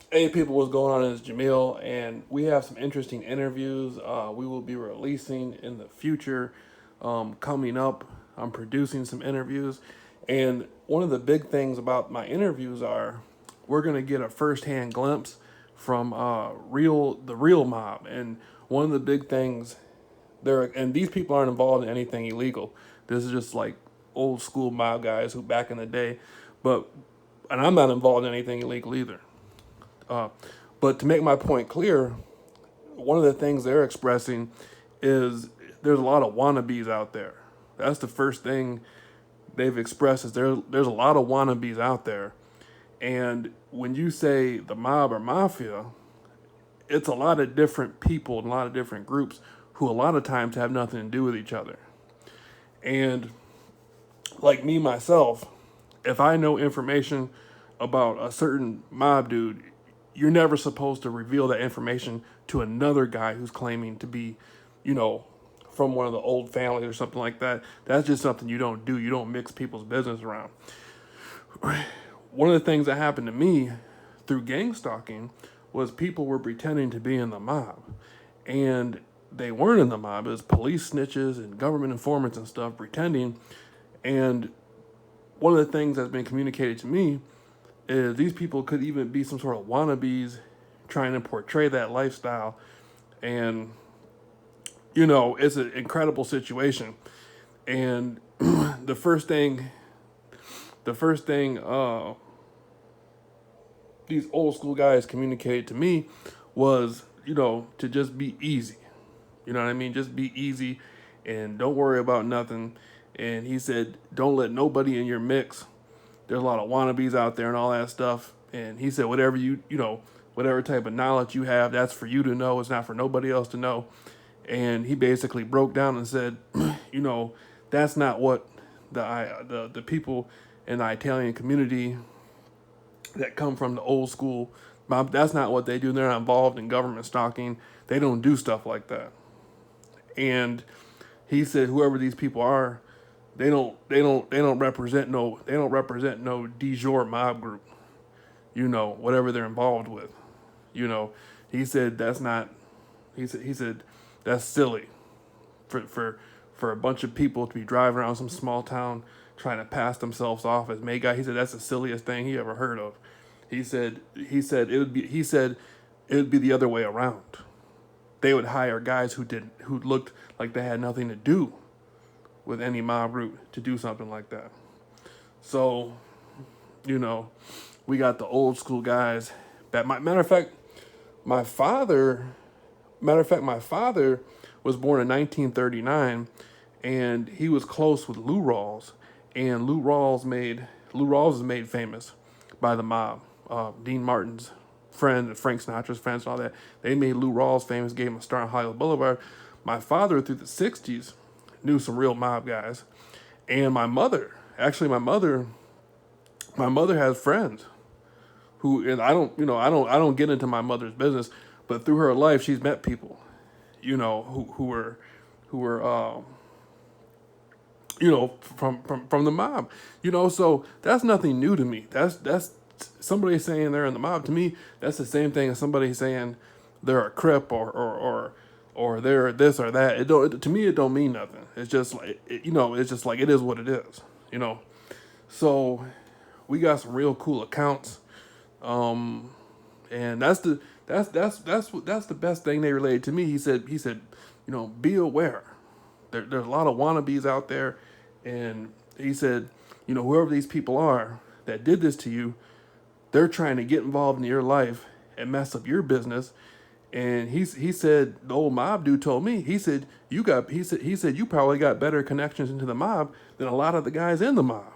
Hey people, what's going on? It's Jameel, and we have some interesting interviews we will be releasing in the future. Coming up, I'm producing some interviews, and one of the big things about my interviews are we're gonna get a first-hand glimpse from the real mob, and one of the big things there, and these people aren't involved in anything illegal. This is just like old school mob guys who back in the day, but and I'm not involved in anything illegal either. Uh, but to make my point clear, one of the things they're expressing is there's a lot of wannabes out there. That's the first thing they've expressed is there's a lot of wannabes out there. And when you say the mob or mafia, it's a lot of different people and a lot of different groups who a lot of times have nothing to do with each other. And like me myself, if I know information about a certain mob dude, you're never supposed to reveal that information to another guy who's claiming to be, you know, from one of the old families or something like that. That's just something you don't do. You don't mix people's business around. One of the things that happened to me through gang stalking was people were pretending to be in the mob. And they weren't in the mob. It was police snitches and government informants and stuff pretending. And one of the things that's been communicated to me is these people could even be some sort of wannabes trying to portray that lifestyle. And, it's an incredible situation. And the first thing, the first thing these old school guys communicated to me was, to just be easy. You know what I mean? Just be easy and don't worry about nothing. And he said, don't let nobody in your mix. There's a lot of wannabes out there and all that stuff. And he said, whatever whatever type of knowledge you have, that's for you to know. It's not for nobody else to know. And he basically broke down and said, that's not what the people in the Italian community that come from the old school, that's not what they do. They're not involved in government stalking. They don't do stuff like that. And he said, whoever these people are, they don't represent no de jure mob group. Whatever they're involved with. You know, he said that's not. He said that's silly for a bunch of people to be driving around some small town trying to pass themselves off as May guy. He said that's the silliest thing he ever heard of. He said it would be the other way around. They would hire guys who looked like they had nothing to do with any mob group to do something like that. So, you know, we got the old school guys. Matter of fact, my father, my father was born in 1939, and he was close with Lou Rawls, and Lou Rawls is made famous by the mob. Dean Martin's friend, Frank Sinatra's friends, and all that. They made Lou Rawls famous, gave him a star on Hollywood Boulevard. My father, through the '60s, knew some real mob guys, and my mother has friends who, and I don't get into my mother's business, but through her life, she's met people, who were from the mob, so that's nothing new to me. That's somebody saying they're in the mob. To me, that's the same thing as somebody saying they're a crip or they're this or that. To me, it don't mean nothing. It's just like it's just like it is what it is. So we got some real cool accounts, and that's the best thing they related to me. He said, be aware. There's a lot of wannabes out there, and he said, whoever these people are that did this to you, they're trying to get involved in your life and mess up your business. And he said the old mob dude told me, he said you probably got better connections into the mob than a lot of the guys in the mob.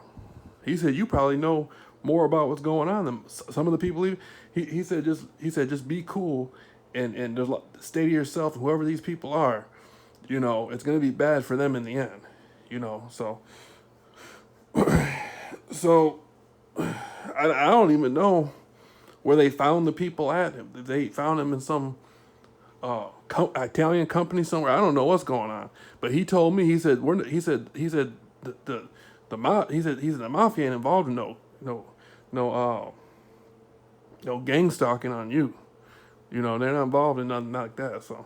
He said you probably know more about what's going on than some of the people. He said just be cool and stay to yourself. Whoever these people are, it's gonna be bad for them in the end. So so I don't even know where they found the people at. They found them in some Italian company somewhere. I don't know what's going on. But he told me, he said the mafia ain't involved in no gang stalking on you. They're not involved in nothing like that. So